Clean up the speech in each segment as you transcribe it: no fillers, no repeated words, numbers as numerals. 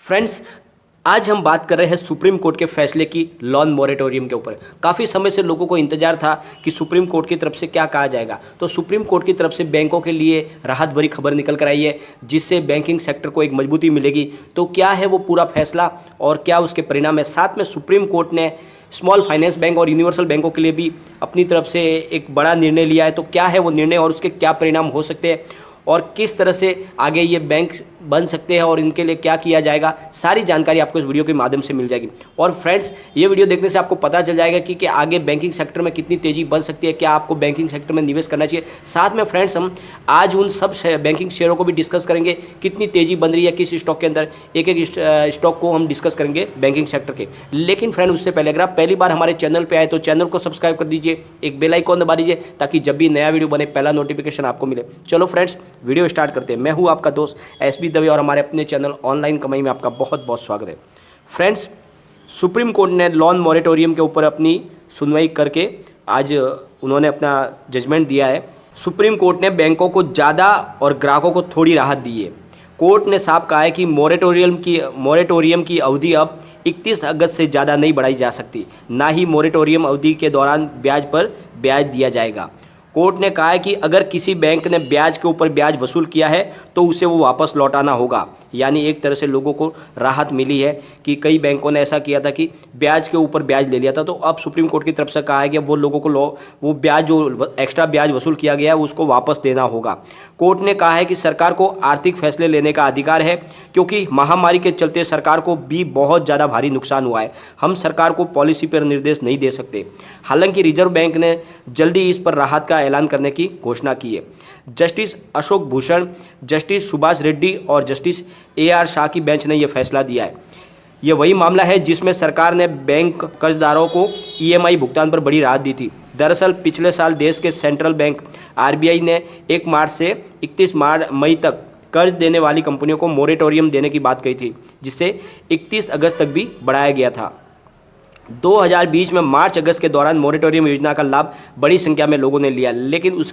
Friends, आज हम बात कर रहे हैं सुप्रीम कोर्ट के फैसले की लोन मॉरेटोरियम के ऊपर। काफ़ी समय से लोगों को इंतजार था कि सुप्रीम कोर्ट की तरफ से क्या कहा जाएगा। तो सुप्रीम कोर्ट की तरफ से बैंकों के लिए राहत भरी खबर निकल कर आई है, जिससे बैंकिंग सेक्टर को एक मजबूती मिलेगी। तो क्या है वो पूरा फैसला और क्या उसके परिणाम है। साथ में सुप्रीम कोर्ट ने स्मॉल फाइनेंस बैंक और यूनिवर्सल बैंकों के लिए भी अपनी तरफ से एक बड़ा निर्णय लिया है। तो क्या है वो निर्णय और उसके क्या परिणाम हो सकते हैं और किस तरह से आगे ये बैंक बन सकते हैं और इनके लिए क्या किया जाएगा, सारी जानकारी आपको इस वीडियो के माध्यम से मिल जाएगी। और फ्रेंड्स, ये वीडियो देखने से आपको पता चल जाएगा कि आगे बैंकिंग सेक्टर में कितनी तेज़ी बन सकती है, क्या आपको बैंकिंग सेक्टर में निवेश करना चाहिए। साथ में फ्रेंड्स, हम आज उन सब बैंकिंग शेयरों को भी डिस्कस करेंगे, कितनी तेज़ी बन रही है किस स्टॉक के अंदर। एक एक स्टॉक को हम डिस्कस करेंगे बैंकिंग सेक्टर के। लेकिन फ्रेंड, उससे पहले अगर आप पहली बार हमारे चैनल पर आए तो चैनल को सब्सक्राइब कर दीजिए, एक बेल आइकॉन दबा दीजिए ताकि जब भी नया वीडियो बने पहला नोटिफिकेशन आपको मिले। चलो फ्रेंड्स, वीडियो स्टार्ट करते हैं। मैं हूँ आपका दोस्त एसबी दवे और हमारे अपने चैनल ऑनलाइन कमाई में आपका बहुत बहुत स्वागत है। फ्रेंड्स, सुप्रीम कोर्ट ने लोन मॉरेटोरियम के ऊपर अपनी सुनवाई करके आज उन्होंने अपना जजमेंट दिया है। सुप्रीम कोर्ट ने बैंकों को ज़्यादा और ग्राहकों को थोड़ी राहत दी है। कोर्ट ने साफ कहा है कि मॉरेटोरियम की अवधि अब 31 अगस्त से ज़्यादा नहीं बढ़ाई जा सकती, ना ही मॉरेटोरियम अवधि के दौरान ब्याज पर ब्याज दिया जाएगा। कोर्ट ने कहा है कि अगर किसी बैंक ने ब्याज के ऊपर ब्याज वसूल किया है तो उसे वो वापस लौटाना होगा। यानी एक तरह से लोगों को राहत मिली है कि कई बैंकों ने ऐसा किया था कि ब्याज के ऊपर ब्याज ले लिया था। तो अब सुप्रीम कोर्ट की तरफ से कहा है कि वो लोगों को वो ब्याज जो एक्स्ट्रा ब्याज वसूल किया गया है उसको वापस देना होगा। कोर्ट ने कहा है कि सरकार को आर्थिक फैसले लेने का अधिकार है, क्योंकि महामारी के चलते सरकार को भी बहुत ज़्यादा भारी नुकसान हुआ है। हम सरकार को पॉलिसी पर निर्देश नहीं दे सकते। हालांकि रिजर्व बैंक ने जल्दी इस पर राहत का ऐलान करने की घोषणा की है। जस्टिस अशोक भूषण, जस्टिस सुभाष रेड्डी और जस्टिस AR शाह की बेंच ने यह फैसला दिया है। यह वही मामला है जिसमें सरकार ने बैंक कर्जदारों को EMI भुगतान पर बड़ी राहत दी थी। दरअसल पिछले साल देश के सेंट्रल बैंक RBI ने 1 मार्च से 31 मई तक कर्ज देने वाली कंपनियों को मोरेटोरियम देने की बात कही थी, जिसे 31 अगस्त तक भी बढ़ाया गया था। 2020 में मार्च अगस्त के दौरान मॉरेटोरियम योजना का लाभ बड़ी संख्या में लोगों ने लिया, लेकिन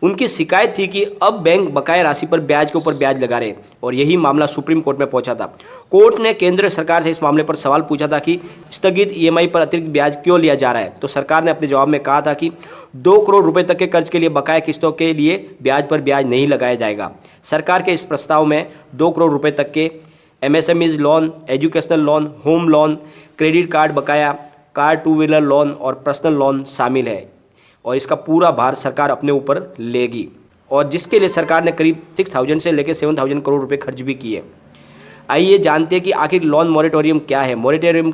उनकी शिकायत थी कि अब बैंक बकाया राशि पर ब्याज के ऊपर ब्याज लगा रहे, और यही मामला सुप्रीम कोर्ट में पहुंचा था। कोर्ट ने केंद्र सरकार से इस मामले पर सवाल पूछा था कि स्थगित EMI पर अतिरिक्त ब्याज क्यों लिया जा रहा है। तो सरकार ने अपने जवाब में कहा था कि 2 करोड़ रुपए तक के कर्ज के लिए बकाया किस्तों के लिए ब्याज पर ब्याज नहीं लगाया जाएगा। सरकार के इस प्रस्ताव में 2 करोड़ रुपए तक के MSMEs loan, educational loan, home loan, credit card बकाया, कार 2 व्हीलर लोन और पर्सनल लोन शामिल है, और इसका पूरा भार सरकार अपने ऊपर लेगी, और जिसके लिए सरकार ने करीब 6000 से लेकर 7000 करोड़ रुपए खर्च भी किए। आइए जानते हैं कि आखिर लोन मॉरेटोरियम क्या है। मॉरेटोरियम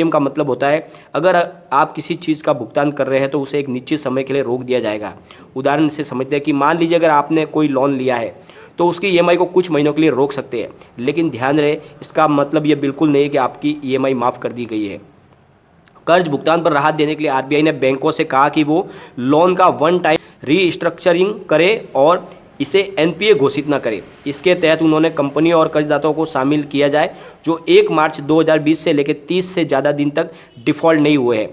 का मतलब होता है, अगर आप किसी चीज़ का भुगतान कर रहे हैं तो उसे एक निश्चित समय के लिए रोक दिया जाएगा। उदाहरण से समझते हैं कि मान लीजिए अगर आपने कोई लोन लिया है तो उसकी EMI को कुछ महीनों के लिए रोक सकते हैं, लेकिन ध्यान रहे इसका मतलब ये बिल्कुल नहीं है कि आपकी EMI माफ़ कर दी गई है। कर्ज भुगतान पर राहत देने के लिए RBI ने बैंकों से कहा कि वो लोन का वन टाइम रीस्ट्रक्चरिंग करे और इसे NPA घोषित न करे। इसके तहत उन्होंने कंपनियों और कर्जदाताओं को शामिल किया जाए जो 1 मार्च 2020 से लेकर 30 से ज़्यादा दिन तक डिफ़ॉल्ट नहीं हुए हैं।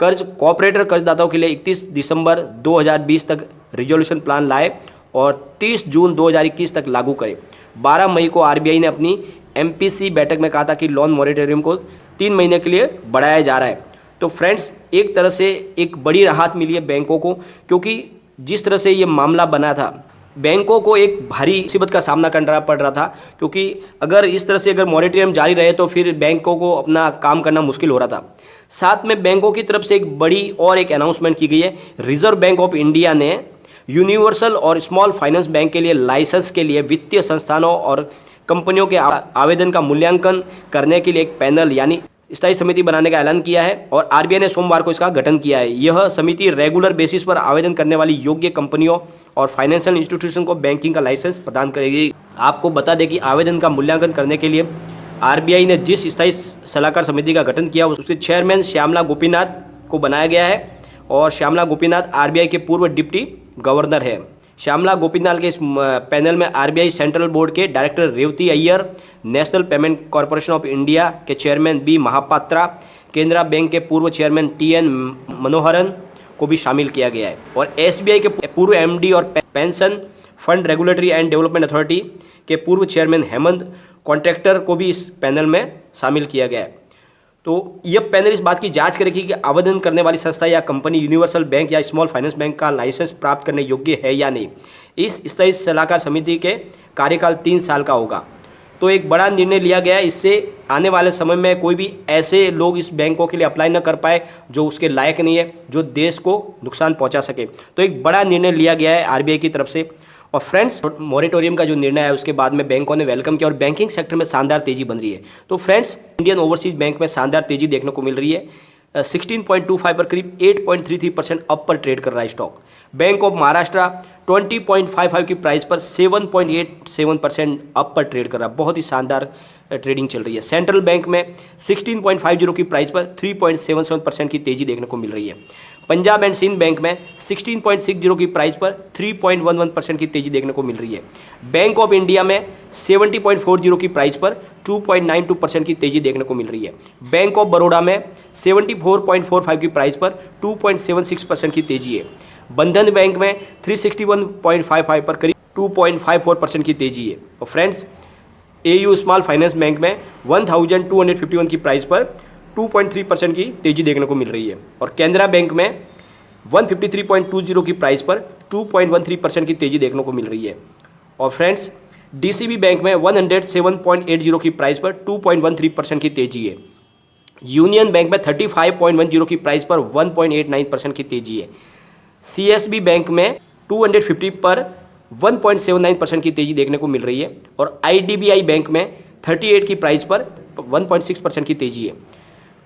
कर्ज कॉर्पोरेटर कर्जदाताओं के लिए 31 दिसंबर 2020 तक रिजोल्यूशन प्लान लाए और 30 जून 2021 तक लागू करे। 12 मई को RBI ने अपनी MPC बैठक में कहा था कि लोन मॉरेटोरियम को 3 महीने के लिए बढ़ाया जा रहा है। तो फ्रेंड्स, एक तरह से एक बड़ी राहत मिली है बैंकों को, क्योंकि जिस तरह से ये मामला बना था बैंकों को एक भारी मुसीबत का सामना करना पड़ रहा था, क्योंकि अगर इस तरह से अगर मॉरेटोरियम जारी रहे तो फिर बैंकों को अपना काम करना मुश्किल हो रहा था। साथ में बैंकों की तरफ से एक बड़ी और एक अनाउंसमेंट की गई है। रिजर्व बैंक ऑफ इंडिया ने यूनिवर्सल और स्मॉल फाइनेंस बैंक के लिए लाइसेंस के लिए वित्तीय संस्थानों और कंपनियों के आवेदन का मूल्यांकन करने के लिए एक पैनल यानी स्थायी समिति बनाने का ऐलान किया है, और RBI ने सोमवार को इसका गठन किया है। यह समिति रेगुलर बेसिस पर आवेदन करने वाली योग्य कंपनियों और फाइनेंशियल इंस्टीट्यूशन को बैंकिंग का लाइसेंस प्रदान करेगी। आपको बता दें कि आवेदन का मूल्यांकन करने के लिए RBI ने जिस स्थायी सलाहकार समिति का गठन किया उसके चेयरमैन श्यामला गोपीनाथ को बनाया गया है, और श्यामला गोपीनाथ RBI के पूर्व डिप्टी गवर्नर है। श्यामला गोपीनाथ के इस पैनल में RBI सेंट्रल बोर्ड के director Revathi Iyer, national payment corporation of India के chairman B Mohapatra, Canara bank के पूर्व चेयरमैन TN मनोहरन को भी शामिल किया गया है। और एसबीआई के पूर्व एमडी और pension fund regulatory and development authority के पूर्व चेयरमैन हेमंत कॉन्ट्रैक्टर को भी इस पैनल में शामिल किया गया है। तो यह पैनल इस बात की जांच करेगी कि आवेदन करने वाली संस्था या कंपनी यूनिवर्सल बैंक या स्मॉल फाइनेंस बैंक का लाइसेंस प्राप्त करने योग्य है या नहीं। इस स्थायी सलाहकार समिति के कार्यकाल 3 साल का होगा। तो एक बड़ा निर्णय लिया गया है, इससे आने वाले समय में कोई भी ऐसे लोग इस बैंकों के लिए अप्लाई न कर पाए जो उसके लायक नहीं है, जो देश को नुकसान पहुंचा सके। तो एक बड़ा निर्णय लिया गया है आरबीआई की तरफ से। और फ्रेंड्स, मॉरेटोरियम का जो निर्णय है उसके बाद में बैंकों ने वेलकम किया और बैंकिंग सेक्टर में शानदार तेजी बन रही है। तो फ्रेंड्स, इंडियन ओवरसीज बैंक में शानदार तेजी देखने को मिल रही है। 16.25 पर करीब 8.33% अप पर ट्रेड कर रहा है स्टॉक। बैंक ऑफ महाराष्ट्र 20.55 की प्राइस पर 7.87% अप पर ट्रेड कर रहा है। बहुत ही शानदार ट्रेडिंग चल रही है। सेंट्रल बैंक में 16.50 की प्राइस पर 3.77% की तेजी देखने को मिल रही है। पंजाब एंड सिंध बैंक में 16.60 की प्राइस पर 3.11% की तेजी देखने को मिल रही है। बैंक ऑफ इंडिया में 70.40 की प्राइस पर 2.92% की तेजी देखने को मिल रही है। बैंक ऑफ बड़ौदा में 74.45 की प्राइस पर 2.76% की तेजी है। बंधन बैंक में 361.55 पर करीब 2.54% की तेजी है। और friends, AU small finance bank में 1251 की प्राइस पर 2.3% की तेजी देखने को मिल रही है। और कैनरा बैंक में 153.20 की प्राइस पर 2.13% की तेजी देखने को मिल रही है। और फ्रेंड्स, डीसीबी बैंक में 107.80 की प्राइस पर 2.13% की तेजी है। यूनियन बैंक में 35.10 की प्राइस पर 1.89% की तेजी है। सीएसबी बैंक में 250 पर 1.79% की तेजी देखने को मिल रही है। और आईडीबीआई बैंक में 38 की प्राइस पर 1.6% की तेजी है।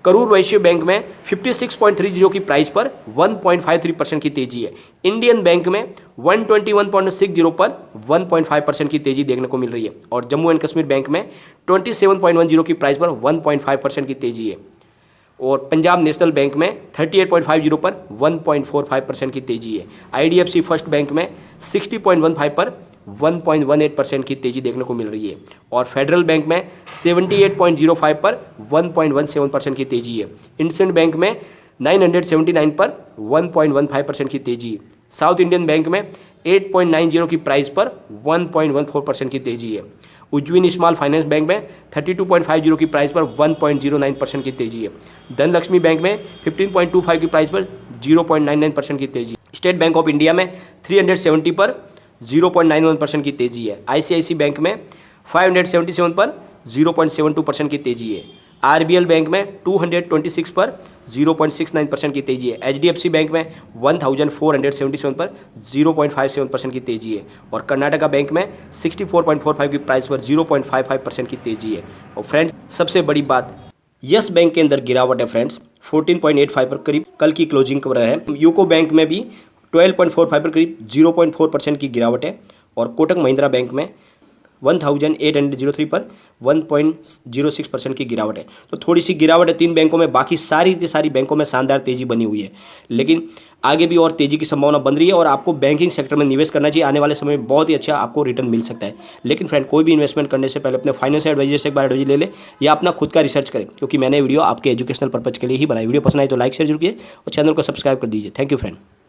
करूर वैश्य बैंक में 56.30 की प्राइस पर 1.53% की तेजी है। इंडियन बैंक में 121.60 पर 1.5% की तेजी देखने को मिल रही है। और जम्मू एंड कश्मीर बैंक में 27.10 की प्राइस पर 1.5% की तेजी है। और पंजाब नेशनल बैंक में 38.50 पर 1.45% की तेजी है। आईडीएफसी फर्स्ट बैंक में 60.15 पर 1.18% की तेजी देखने को मिल रही है। और फेडरल बैंक में 78.05 पर 1.17% की तेजी है। इंडसइंड बैंक में 979 पर 1.15% की तेजी। साउथ इंडियन बैंक में 8.90 की प्राइस पर 1.14% की तेजी है। उज्जविन स्मॉल फाइनेंस बैंक में 32.50 की प्राइस पर 1.09% की तेजी है। धनलक्ष्मी बैंक में 15.25 की प्राइस पर 0.99% की तेजी। स्टेट बैंक ऑफ इंडिया में 370 पर 0.91% की तेजी है। आईसीआईसी बैंक में 577 पर 0.72% की तेजी है। आरबीएल बैंक में 226 पर 0.69% की तेजी है। एचडीएफसी बैंक में 1477 पर 0.57% की तेजी है। और कर्नाटका बैंक में 64.45 की प्राइस पर 0.55% की तेजी है। और फ्रेंड्स, सबसे बड़ी बात, यस बैंक के अंदर गिरावट है फ्रेंड्स, 14.85 पर करीब कल की क्लोजिंग पर है। यूको बैंक में भी 12.45 पर करीब 0.4% की गिरावट है। और कोटक महिंद्रा बैंक में 1803 पर 1.06% की गिरावट है। तो थोड़ी सी गिरावट है 3 बैंकों में, बाकी सारी की सारी बैंकों में शानदार तेजी बनी हुई है। लेकिन आगे भी और तेजी की संभावना बन रही है और आपको बैंकिंग सेक्टर में निवेश करना चाहिए। आने वाले समय में बहुत ही अच्छा आपको रिटर्न मिल सकता है। लेकिन फ्रेंड, कोई भी इन्वेस्टमेंट करने से पहले अपने फाइनेंशियल एडवाइजर से एक बार एडवाइजर ले ले या अपना खुद का रिसर्च करें, क्योंकि मैंने वीडियो आपके एजुकेशनल पर्पज के लिए ही बनाई। वीडियो पसंद आए तो लाइक शेयर जरूर कीजिए और चैनल को सब्सक्राइब कर दीजिए। Thank you friend.